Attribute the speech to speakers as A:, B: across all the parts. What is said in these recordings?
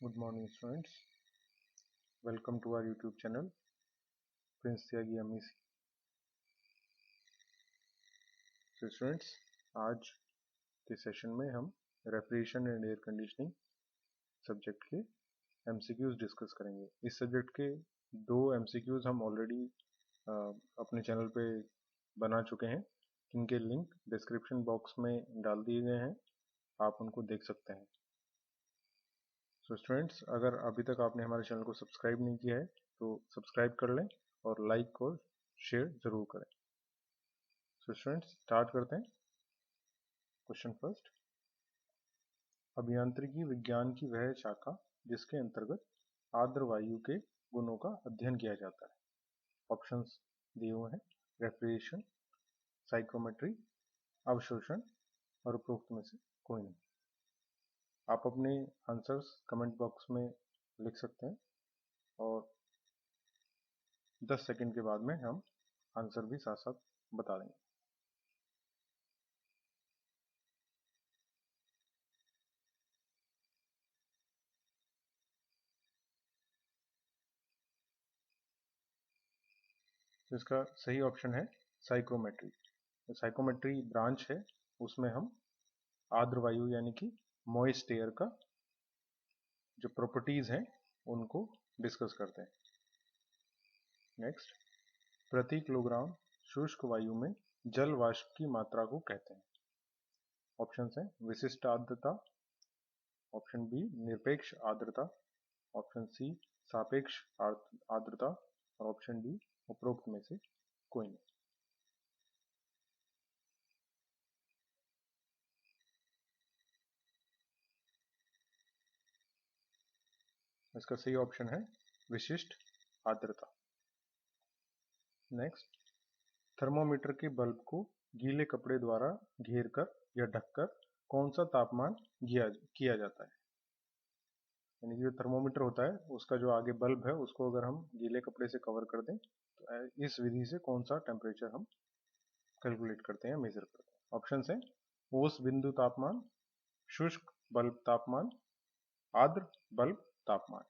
A: Good morning students, welcome to our YouTube channel Prince Tyagi MEC। So students, आज के session में हम refrigeration and air conditioning subject के MCQs discuss करेंगे। इस सब्जेक्ट के दो MCQs हम ऑलरेडी अपने चैनल पे बना चुके हैं, जिनके लिंक डिस्क्रिप्शन बॉक्स में डाल दिए गए हैं, आप उनको देख सकते हैं। सो स्टूडेंट्स, अगर अभी तक आपने हमारे चैनल को सब्सक्राइब नहीं किया है तो सब्सक्राइब कर लें और लाइक और शेयर जरूर करें। सो स्टूडेंट्स, स्टार्ट करते हैं। क्वेश्चन फर्स्ट, अभियांत्रिकी विज्ञान की वह शाखा जिसके अंतर्गत आर्द्र वायु के गुणों का अध्ययन किया जाता है। ऑप्शंस दिए हुए हैं, रेफ्रिजरेशन, साइक्रोमेट्री, अवशोषण और उपरोक्त में से कोई नहीं। आप अपने आंसर्स कमेंट बॉक्स में लिख सकते हैं और 10 सेकंड के बाद में हम आंसर भी साथ साथ बता देंगे। तो इसका सही ऑप्शन है साइक्रोमेट्री। साइक्रोमेट्री ब्रांच है, उसमें हम आर्द्र वायु यानी कि मॉइस्ट एयर का जो प्रॉपर्टीज हैं उनको डिस्कस करते हैं। नेक्स्ट, प्रति किलोग्राम शुष्क वायु में जल वाष्प की मात्रा को कहते हैं। ऑप्शंस हैं विशिष्ट आर्द्रता, ऑप्शन बी निरपेक्ष आर्द्रता, ऑप्शन सी सापेक्ष आर्द्रता और ऑप्शन डी उपरोक्त में से कोई नहीं। इसका सही ऑप्शन है विशिष्ट आर्द्रता। नेक्स्ट, थर्मोमीटर के बल्ब को गीले कपड़े द्वारा घेरकर या ढककर कौन सा तापमान किया जाता है। यानी कि जो थर्मोमीटर होता है उसका जो आगे बल्ब है उसको अगर हम गीले कपड़े से कवर कर दें तो इस विधि से कौन सा टेम्परेचर हम कैलकुलेट करते हैं, मेजर करते हैं। ऑप्शन है ओस बिंदु तापमान, शुष्क बल्ब तापमान, आर्द्र बल्ब तापमान।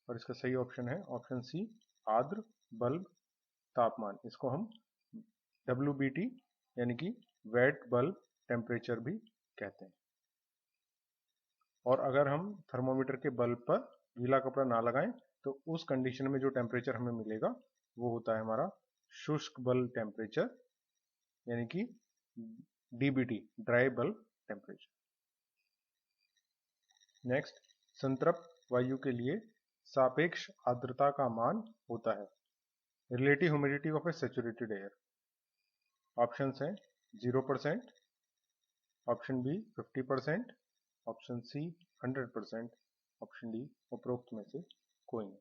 A: और इसका सही ऑप्शन है ऑप्शन सी आर्द्र बल्ब तापमान। इसको हम WBT यानी कि वेट बल्ब टेम्परेचर भी कहते हैं। और अगर हम थर्मोमीटर के बल्ब पर गीला कपड़ा ना लगाएं तो उस कंडीशन में जो टेम्परेचर हमें मिलेगा वो होता है हमारा शुष्क बल्ब टेम्परेचर यानी कि DBT, dry bulb temperature. Next, संतृप्त वायु के लिए सापेक्ष आर्द्रता का मान होता है relative humidity of a saturated air. Options हैं 0%, option B 50%, option C 100%, option D उपरोक्त में से कोई नहीं।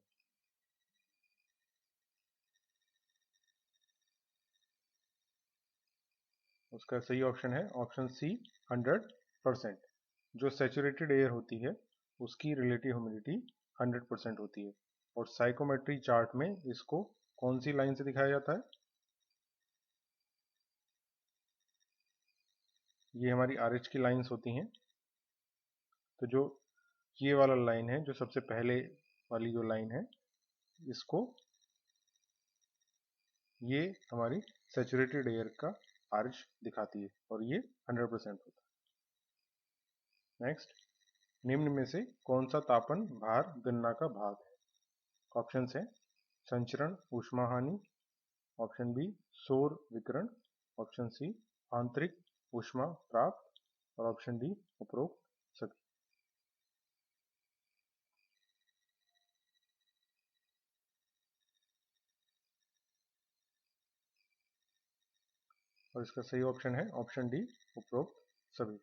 A: उसका सही ऑप्शन है ऑप्शन सी 100%। जो सैचुरेटेड एयर होती है उसकी रिलेटिव ह्यूमिडिटी 100% होती है। और साइकोमेट्री चार्ट में इसको कौन सी लाइन से दिखाया जाता है? ये हमारी RH की लाइंस होती हैं। तो जो ये वाला लाइन है, जो सबसे पहले वाली जो लाइन है, इसको ये हमारी सैचुरेटेड एयर का RH दिखाती है और ये 100% होता है। नेक्स्ट, निम्न में से कौन सा तापन भार गणना का भाग है? ऑप्शन है संचरण ऊष्मा हानि, ऑप्शन बी सौर विकिरण, ऑप्शन सी आंतरिक ऊष्मा प्राप्त और ऑप्शन डी उपरोक्त सभी। और इसका सही ऑप्शन है ऑप्शन डी उपरोक्त सभी।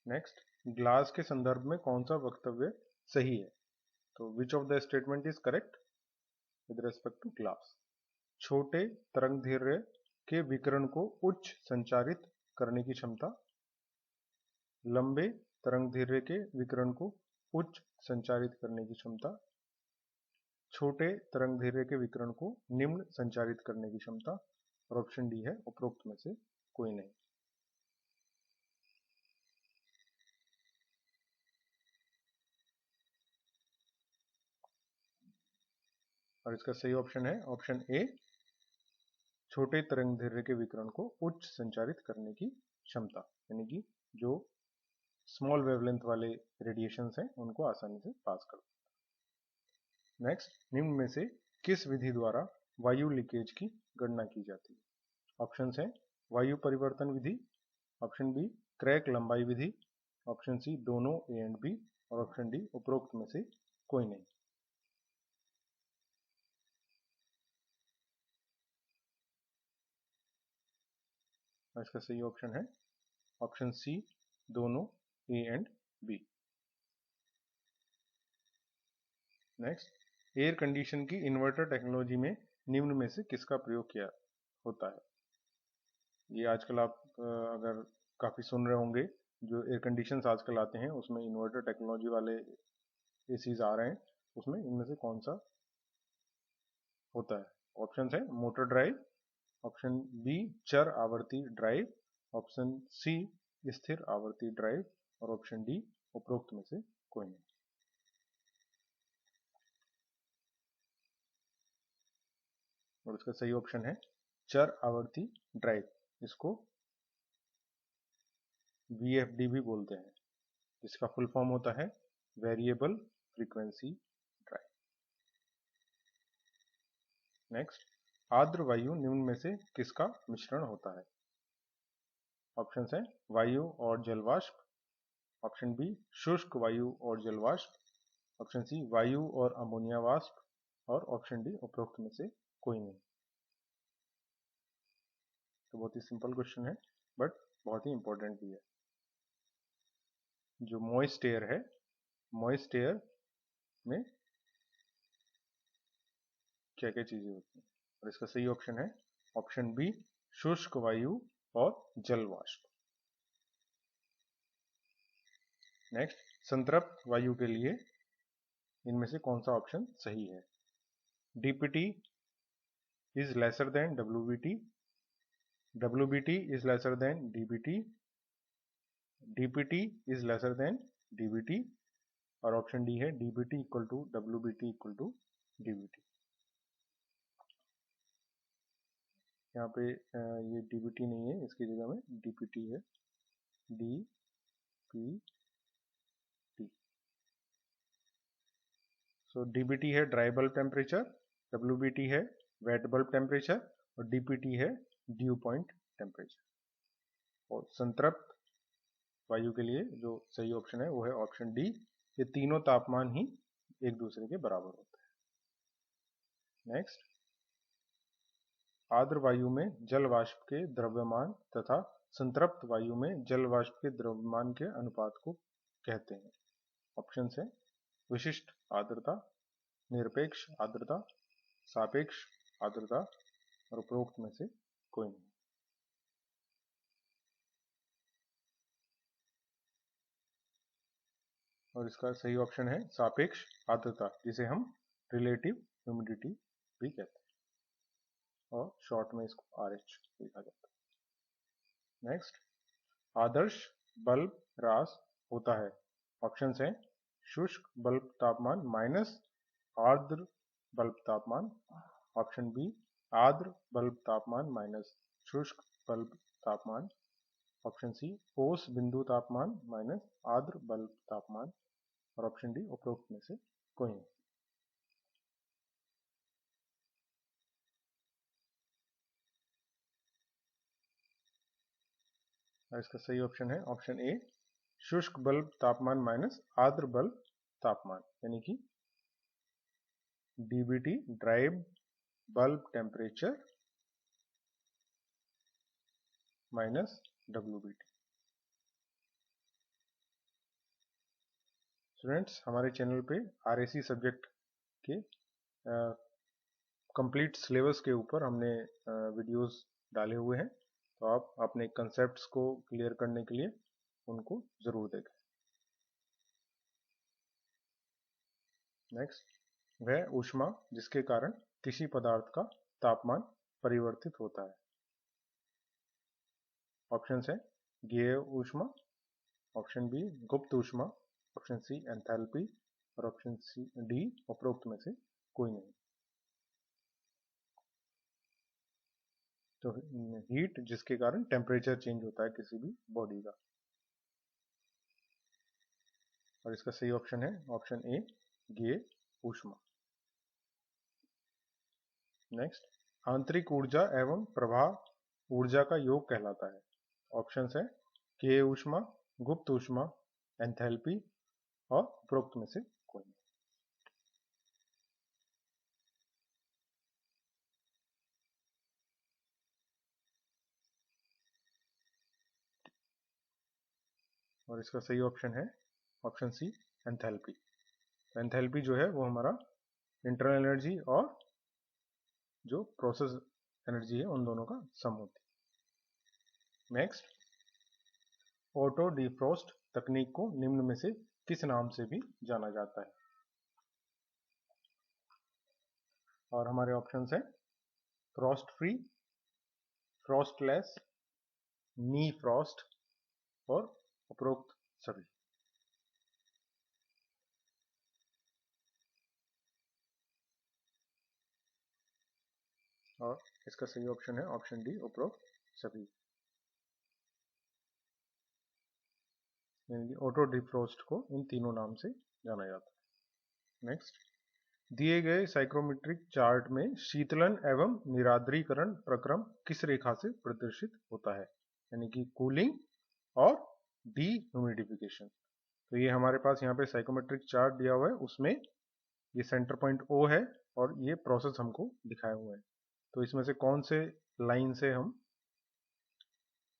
A: नेक्स्ट, ग्लास के संदर्भ में कौन सा वक्तव्य सही है? तो which of the statement is correct with respect to glass? छोटे तरंगदैर्घ्य के विकिरण को उच्च संचारित करने की क्षमता, लंबे तरंगदैर्घ्य के विकिरण को उच्च संचारित करने की क्षमता, छोटे तरंगदैर्घ्य के विकिरण को निम्न संचारित करने की क्षमता, और ऑप्शन डी है उपरोक्त में से कोई नहीं। और इसका सही ऑप्शन है ऑप्शन ए, छोटे तरंगदैर्घ्य के विकिरण को उच्च संचारित करने की क्षमता, यानी कि जो स्मॉल वेवलेंथ वाले रेडिएशंस हैं उनको आसानी से पास कर। नेक्स्ट, निम्न में से किस विधि द्वारा वायु लीकेज की गणना की जाती है? ऑप्शन हैं वायु परिवर्तन विधि, ऑप्शन बी क्रैक लंबाई विधि, ऑप्शन सी दोनों ए एंड बी, और ऑप्शन डी उपरोक्त में से कोई नहीं। इसका सही ऑप्शन है ऑप्शन सी दोनों A and B. Next, air condition की इन्वर्टर टेक्नोलॉजी में निम्न में से किसका प्रयोग किया होता है? ये आजकल आप अगर काफी सुन रहे होंगे, जो एयर कंडीशंस आजकल आते हैं उसमें इन्वर्टर टेक्नोलॉजी वाले एसीज आ रहे हैं, उसमें इनमें से कौन सा होता है? ऑप्शन है मोटर ड्राइव, ऑप्शन बी चर आवर्ती ड्राइव, ऑप्शन सी स्थिर आवर्ती ड्राइव, और ऑप्शन डी उपरोक्त में से कोई नहीं। और इसका सही ऑप्शन है चर आवर्ती ड्राइव, इसको VFD भी बोलते हैं, जिसका फुल फॉर्म होता है वेरिएबल फ्रीक्वेंसी ड्राइव। नेक्स्ट, आर्द्र वायु निम्न में से किसका मिश्रण होता है? ऑप्शन है वायु और जलवाष्प, ऑप्शन बी शुष्क वायु और जलवाष्प, ऑप्शन सी वायु और अमोनिया वाष्प, और ऑप्शन डी उपरोक्त में से कोई नहीं। तो बहुत ही सिंपल क्वेश्चन है, बट बहुत ही इंपॉर्टेंट भी है। जो मॉइस्ट एयर है, मॉइस्ट एयर में क्या क्या चीजें होती हैं? और इसका सही ऑप्शन है ऑप्शन बी शुष्क वायु और जल वाष्प। नेक्स्ट, संतृप्त वायु के लिए इनमें से कौन सा ऑप्शन सही है? DPT is lesser than WBT, WBT is lesser than DBT, DPT is lesser than DBT, और ऑप्शन डी है DBT equal to WBT equal to DBT। यहाँ पे ये DBT नहीं है, इसकी जगह में DPT है, DPT। सो DBT है ड्राई बल्ब टेम्परेचर, WBT है वेट बल्ब टेम्परेचर, और DPT है ड्यू पॉइंट टेम्परेचर। और संतृप्त वायु के लिए जो सही ऑप्शन है वो है ऑप्शन डी, ये तीनों तापमान ही एक दूसरे के बराबर होते हैं। नेक्स्ट, आर्द्र वायु में जल वाष्प के द्रव्यमान तथा संतृप्त वायु में जल वाष्प के द्रव्यमान के अनुपात को कहते हैं। ऑप्शन है विशिष्ट आर्द्रता, निरपेक्ष आर्द्रता, सापेक्ष आर्द्रता, और उपरोक्त में से कोई नहीं। और इसका सही ऑप्शन है सापेक्ष आर्द्रता, जिसे हम रिलेटिव ह्यूमिडिटी भी कहते हैं, और शॉर्ट में इसको RH लिखा जाता है। नेक्स्ट, आदर्श बल्ब ह्रास होता है। ऑप्शन है शुष्क बल्ब तापमान माइनस आर्द्र बल्ब तापमान, ऑप्शन बी आर्द्र बल्ब तापमान माइनस शुष्क बल्ब तापमान, ऑप्शन सी ओस बिंदु तापमान माइनस आर्द्र बल्ब तापमान, और ऑप्शन डी उपरोक्त में से कोई नहीं। इसका सही ऑप्शन है ऑप्शन ए शुष्क बल्ब तापमान माइनस आर्द्र बल्ब तापमान, यानी कि DBT dry bulb temperature minus WBT। Students, हमारे चैनल पे RAC सब्जेक्ट के कंप्लीट सिलेबस के ऊपर हमने वीडियोस डाले हुए हैं, तो आप अपने कंसेप्ट्स को क्लियर करने के लिए उनको जरूर देखें। नेक्स्ट, वह ऊष्मा जिसके कारण किसी पदार्थ का तापमान परिवर्तित होता है। ऑप्शन है ज्ञेय ऊष्मा, ऑप्शन बी गुप्त ऊष्मा, ऑप्शन सी एंथैल्पी और ऑप्शन डी उपरोक्त में से कोई नहीं। तो हीट जिसके कारण टेम्परेचर चेंज होता है किसी भी बॉडी का, और इसका सही ऑप्शन है ऑप्शन ए ज्ञेय ऊष्मा। नेक्स्ट, आंतरिक ऊर्जा एवं प्रवाह ऊर्जा का योग कहलाता है। ऑप्शन है ज्ञेय ऊष्मा, गुप्त ऊष्मा, एंथैल्पी और उपरोक्त में से कोई नहीं। और इसका सही ऑप्शन है ऑप्शन सी एंथैल्पी। एंथैल्पी जो है वो हमारा इंटरनल एनर्जी और जो प्रोसेस एनर्जी है उन दोनों का सम होती है। नेक्स्ट, ऑटो डिफ्रॉस्ट तकनीक को निम्न में से किस नाम से भी जाना जाता है? और हमारे ऑप्शंस हैं फ्रॉस्ट फ्री, फ्रॉस्टलेस, नी फ्रॉस्ट और उपरोक्त सभी। और इसका सही ऑप्शन है ऑप्शन डी उपरोक्त सभी, यानी ऑटो डिफ्रॉस्ट को इन तीनों नाम से जाना जाता है। नेक्स्ट, दिए गए साइक्रोमेट्रिक चार्ट में शीतलन एवं निरार्द्रीकरण प्रक्रम किस रेखा से प्रदर्शित होता है? यानी कि कूलिंग और डीह्यूमिडिफिकेशन। तो ये हमारे पास यहाँ पे साइकोमेट्रिक चार्ट दिया हुआ है, उसमें ये सेंटर पॉइंट O है और ये प्रोसेस हमको दिखाए हुए हैं। तो इसमें से कौन से लाइन से हम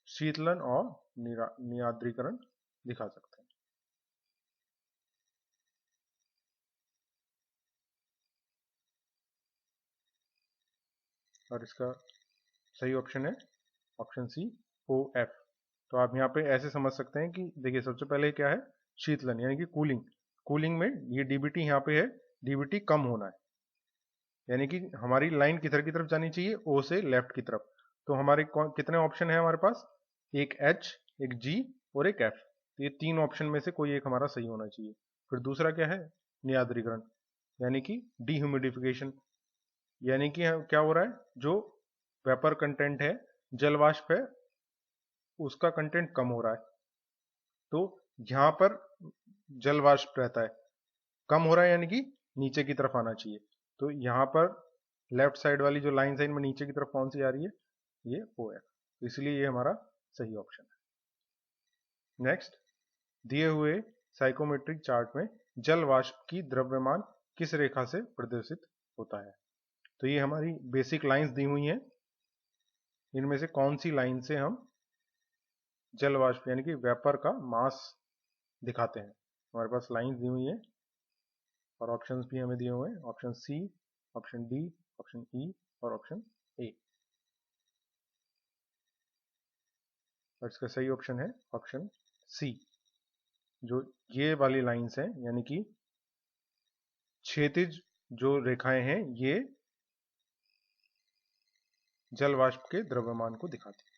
A: शीतलन और निरार्द्रीकरण दिखा सकते हैं? और इसका सही ऑप्शन है ऑप्शन सी OF। तो आप यहाँ पे ऐसे समझ सकते हैं कि देखिए सबसे पहले क्या है शीतलन यानी कि कूलिंग। कूलिंग में ये डीबीटी यहाँ पे है, डीबीटी कम होना है, यानी कि हमारी लाइन किधर की तरफ जानी चाहिए, O से लेफ्ट की तरफ। तो हमारे कितने ऑप्शन है हमारे पास, एक H, एक G और एक F। तो ये तीन ऑप्शन में से कोई एक हमारा सही होना चाहिए। फिर दूसरा क्या है निरार्द्रीकरण, यानी कि डीह्यूमिडिफिकेशन, यानी कि क्या हो रहा है जो वेपर कंटेंट है, जल वाष्प है, उसका कंटेंट कम हो रहा है। तो यहाँ पर जल वाष्प रहता है, कम हो रहा है यानी कि नीचे की तरफ आना चाहिए। तो यहाँ पर लेफ्ट साइड वाली जो लाइन है इनमें नीचे की तरफ कौन सी आ रही है, ये OF। इसलिए ये हमारा सही ऑप्शन है। नेक्स्ट, दिए हुए साइकोमेट्रिक चार्ट में जल वाष्प की द्रव्यमान किस रेखा से प्रदर्शित होता है? तो ये हमारी बेसिक लाइंस दी हुई हैं, इनमें से कौन सी लाइन से हम जल वाष्प यानी कि वेपर का मास दिखाते हैं? हमारे पास लाइंस दी हुई है और ऑप्शंस भी हमें दिए हुए हैं, option C, option D, option E और ऑप्शन ए। और इसका सही ऑप्शन है ऑप्शन सी। जो ये वाली लाइंस हैं यानी कि क्षैतिज जो रेखाएं हैं ये जल वाष्प के द्रव्यमान को दिखाती है।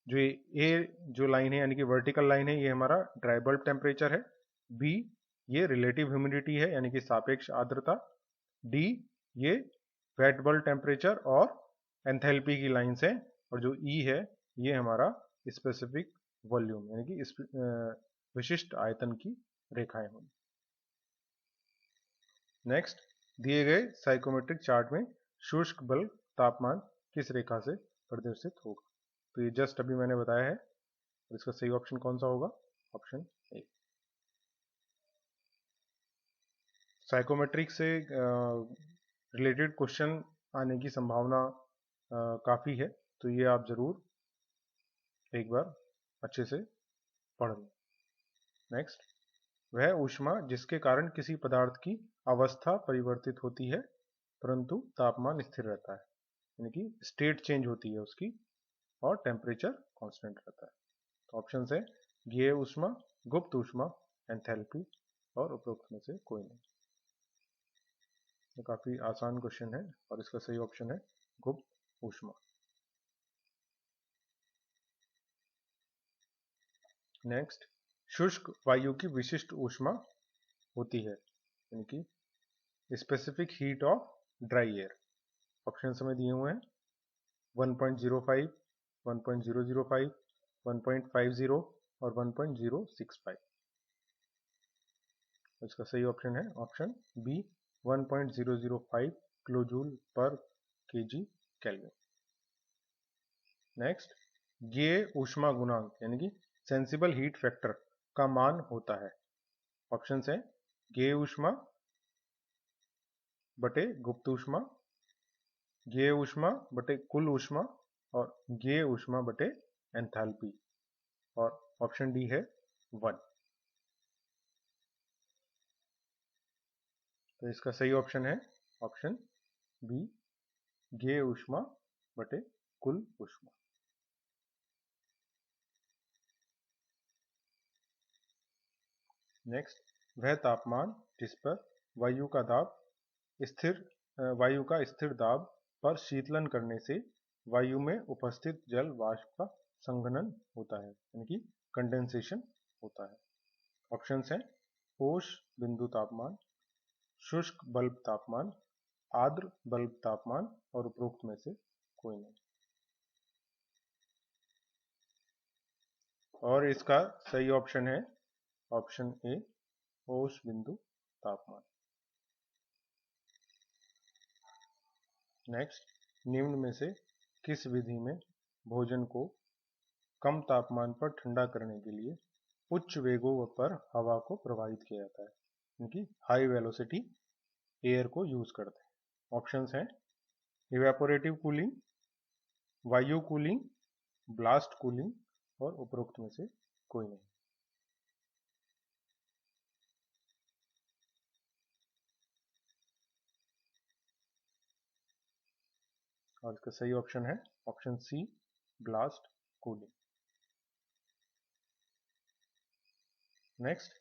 A: जो ए जो लाइन है यानी कि वर्टिकल लाइन है ये हमारा ड्राई बल्ब टेम्परेचर है, बी ये रिलेटिव ह्यूमिडिटी है यानी कि सापेक्ष आर्द्रता, डी ये वेट बल्ब टेम्परेचर और एंथैल्पी की लाइंस है, और जो ई है ये हमारा स्पेसिफिक वॉल्यूम यानी कि इस विशिष्ट आयतन की रेखाएं होंगी। नेक्स्ट, दिए गए साइकोमेट्रिक चार्ट में शुष्क बल्ब तापमान किस रेखा से प्रदर्शित होगा? तो ये जस्ट अभी मैंने बताया है, और इसका सही ऑप्शन कौन सा होगा, ऑप्शन ए। साइकोमेट्रिक से रिलेटेड क्वेश्चन आने की संभावना काफ़ी है, तो ये आप ज़रूर एक बार अच्छे से पढ़ लें। नेक्स्ट, वह ऊष्मा जिसके कारण किसी पदार्थ की अवस्था परिवर्तित होती है परंतु तापमान स्थिर रहता है, यानी कि स्टेट चेंज होती है उसकी और टेम्परेचर कांस्टेंट रहता है। तो ऑप्शन है ज्ञेय ऊष्मा, गुप्त ऊष्मा, एंथैल्पी और उपरोक्त में से कोई नहीं। तो काफी आसान क्वेश्चन है और इसका सही ऑप्शन है गुप्त ऊष्मा। नेक्स्ट, शुष्क वायु की विशिष्ट ऊष्मा होती है, यानी कि specific heat of dry air. Option हमें दिए हुए हैं 1.05, 1.005, 1.50 और 1.065। इसका सही ऑप्शन है ऑप्शन बी 1.005 किलोजूल पर केजी केल्विन। नेक्स्ट, ये ऊष्मा गुणांक यानी कि सेंसिबल हीट फैक्टर का मान होता है। ऑप्शन है गेय ऊष्मा बटे गुप्त ऊष्मा, गेय ऊष्मा बटे कुल ऊष्मा और गेय ऊष्मा बटे एंथैल्पी। और ऑप्शन डी है 1। तो इसका सही ऑप्शन है ऑप्शन बी गेय ऊष्मा बटे कुल ऊष्मा। नेक्स्ट, वह तापमान जिस पर वायु का स्थिर दाब पर शीतलन करने से वायु में उपस्थित जल वाष्प का संघनन होता है, यानी कि कंडेंसेशन होता है। ऑप्शंस हैं ओश बिंदु तापमान, शुष्क बल्ब तापमान, आर्द्र बल्ब तापमान और उपरोक्त में से कोई नहीं। और इसका सही ऑप्शन है ऑप्शन ए ओश बिंदु तापमान। नेक्स्ट, निम्न में से किस विधि में भोजन को कम तापमान पर ठंडा करने के लिए उच्च वेगों पर हवा को प्रवाहित किया जाता है, क्योंकि हाई वेलोसिटी एयर को यूज करते हैं। ऑप्शंस हैं इवेपोरेटिव कूलिंग, वायु कूलिंग, ब्लास्ट कूलिंग और उपरोक्त में से कोई नहीं। और इसका सही ऑप्शन है option C blast cooling. Next,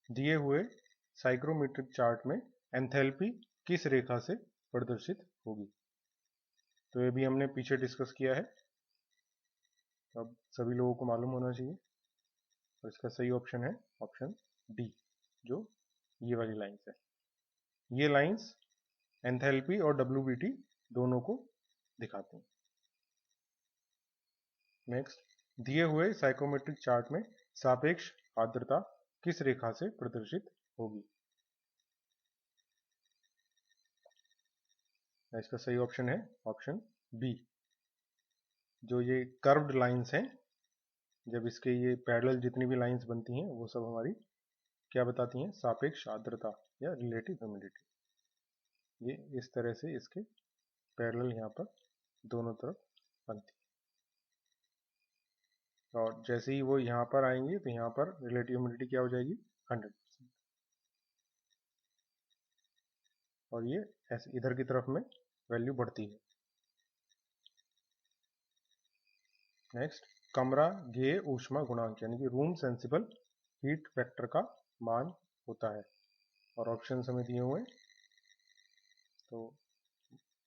A: दिए हुए साइक्रोमेट्रिक चार्ट में एंथैल्पी किस रेखा से प्रदर्शित होगी। तो ये भी हमने पीछे डिस्कस किया है, अब सभी लोगों को मालूम होना चाहिए। और इसका सही ऑप्शन है ऑप्शन डी, जो ये वाली लाइंस है। ये लाइंस एंथैल्पी और डब्ल्यूबीटी दोनों को दिखाते हैं। नेक्स्ट, दिए हुए साइकोमेट्रिक चार्ट में सापेक्ष आर्द्रता किस रेखा से प्रदर्शित होगी। इसका सही ऑप्शन है ऑप्शन बी, जो ये कर्व्ड लाइंस हैं, जब इसके ये पैरेलल जितनी भी लाइंस बनती हैं वो सब हमारी क्या बताती हैं, सापेक्ष आर्द्रता या रिलेटिव ह्यूमिडिटी। ये इस तरह से इसके पैरेलल यहाँ पर दोनों तरफ बनती है, और जैसे ही वो यहाँ पर आएंगे तो यहाँ पर रिलेटिव ह्यूमिडिटी क्या हो जाएगी 100%, और ये ऐसे इधर की तरफ में वैल्यू बढ़ती है। नेक्स्ट, कमरा गेय ऊष्मा गुणांक यानी कि रूम सेंसिबल हीट फैक्टर का मान होता है, और ऑप्शन हमें दिए हुए हैं, तो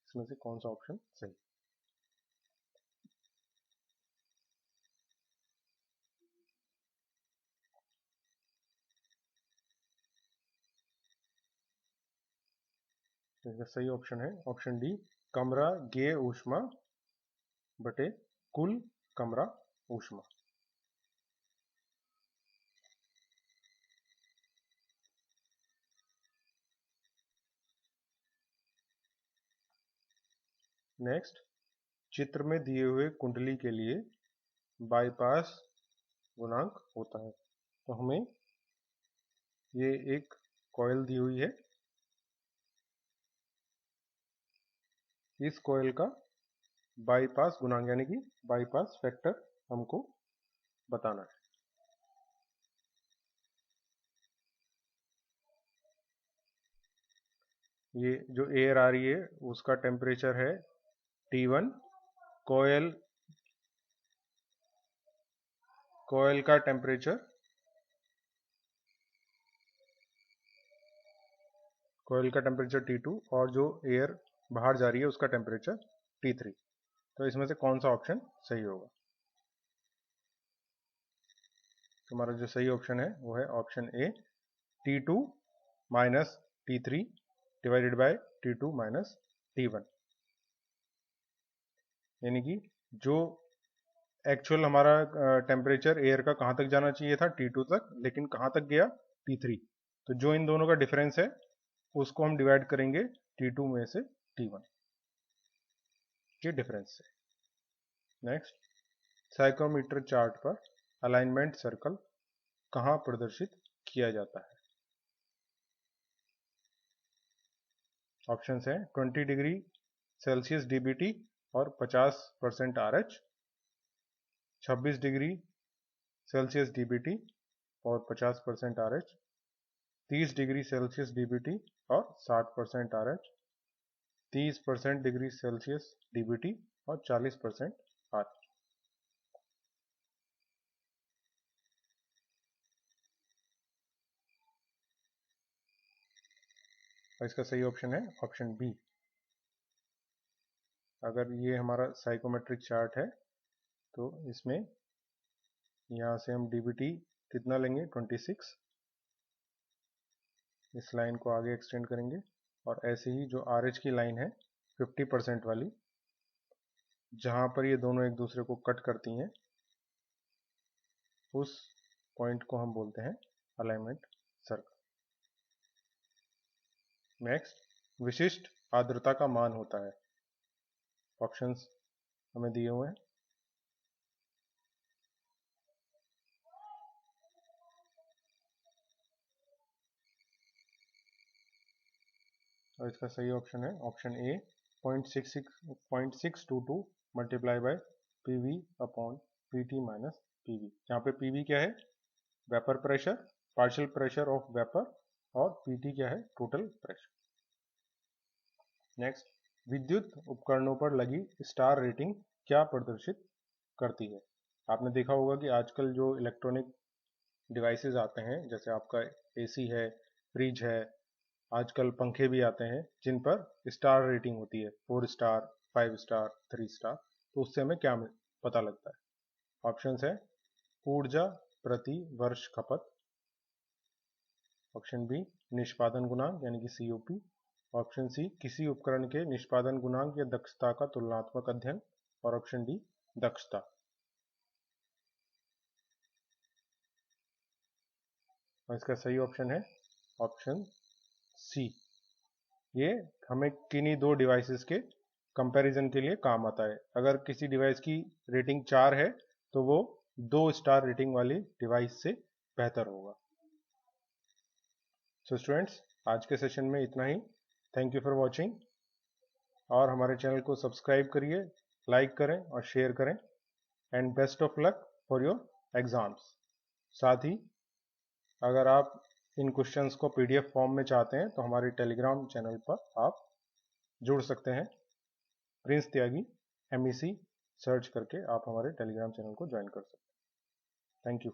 A: इसमें से कौन सा ऑप्शन सही। तो इसका सही ऑप्शन है ऑप्शन डी कमरा गेय ऊष्मा बटे कुल कमरा ऊष्मा। नेक्स्ट, चित्र में दिए हुए कुंडली के लिए बाईपास गुणांक होता है। तो हमें ये एक कॉइल दी हुई है, इस कॉइल का बाईपास गुणांक यानी कि बाईपास फैक्टर हमको बताना है। ये जो एयर आ रही है उसका टेम्परेचर है T1, कॉइल का टेम्परेचर कोयल का टेम्परेचर T2 और जो एयर बाहर जा रही है उसका टेम्परेचर T3। तो इसमें से कौन सा ऑप्शन सही होगा? हमारा जो सही ऑप्शन है वो है option A, T2 minus T3 divided by T2 minus T1। यानी कि जो एक्चुअल हमारा टेम्परेचर एयर का कहाँ तक जाना चाहिए था T2 तक, लेकिन कहाँ तक गया? T3। तो जो इन दोनों का डिफरेंस है उसको हम डिवाइड करेंगे T2 में से T1 के डिफरेंस से। नेक्स्ट, साइकोमीटर चार्ट पर अलाइनमेंट सर्कल कहाँ प्रदर्शित किया जाता है? ऑप्शंस हैं 20 डिग्री सेल्सियस DBT और 50% RH, 26 डिग्री सेल्सियस DBT और 50% RH, 30 डिग्री सेल्सियस DBT और 60% RH, 30% डिग्री सेल्सियस DBT और 40% RH। इसका सही ऑप्शन है ऑप्शन बी। अगर ये हमारा साइकोमेट्रिक चार्ट है तो इसमें यहाँ से हम DBT कितना लेंगे? 26। इस लाइन को आगे एक्सटेंड करेंगे और ऐसे ही जो RH की लाइन है 50% वाली, जहाँ पर ये दोनों एक दूसरे को कट करती हैं, उस पॉइंट को हम बोलते हैं अलाइनमेंट सर्कल। नेक्स्ट, विशिष्ट आर्द्रता का मान होता है। ऑप्शंस हमें दिए हुए हैं। और इसका सही ऑप्शन है option A, 0.622 multiply by PV upon PT minus PV। यहाँ पे PV क्या है? Vapour pressure, partial pressure of vapour, और PT क्या है? Total pressure. नेक्स्ट, विद्युत उपकरणों पर लगी स्टार रेटिंग क्या प्रदर्शित करती है? आपने देखा होगा कि आजकल जो इलेक्ट्रॉनिक डिवाइसेस आते हैं, जैसे आपका AC है, फ्रिज है, आजकल पंखे भी आते हैं जिन पर स्टार रेटिंग होती है, 4 स्टार, 5 स्टार, 3 स्टार। तो उससे हमें क्या पता लगता है? ऑप्शंस है ऊर्जा प्रति वर्ष खपत, ऑप्शन बी निष्पादन गुणांक यानी कि COP, ऑप्शन सी किसी उपकरण के निष्पादन गुणांक या दक्षता का तुलनात्मक अध्ययन, और ऑप्शन डी दक्षता। और इसका सही ऑप्शन है ऑप्शन सी। ये हमें किन्हीं दो डिवाइसेस के कंपैरिजन के लिए काम आता है। अगर किसी डिवाइस की रेटिंग 4 है तो वो 2 स्टार रेटिंग वाली डिवाइस से बेहतर होगा। सो स्टूडेंट्स, आज के सेशन में इतना ही। थैंक यू फॉर वॉचिंग, और हमारे चैनल को सब्सक्राइब करिए, लाइक करें और शेयर करें। And best of luck for your exams. साथ ही अगर आप इन क्वेश्चंस को PDF फॉर्म में चाहते हैं तो हमारे टेलीग्राम चैनल पर आप जुड़ सकते हैं। प्रिंस त्यागी MEC सर्च करके आप हमारे टेलीग्राम चैनल को ज्वाइन कर सकते हैं। Thank you.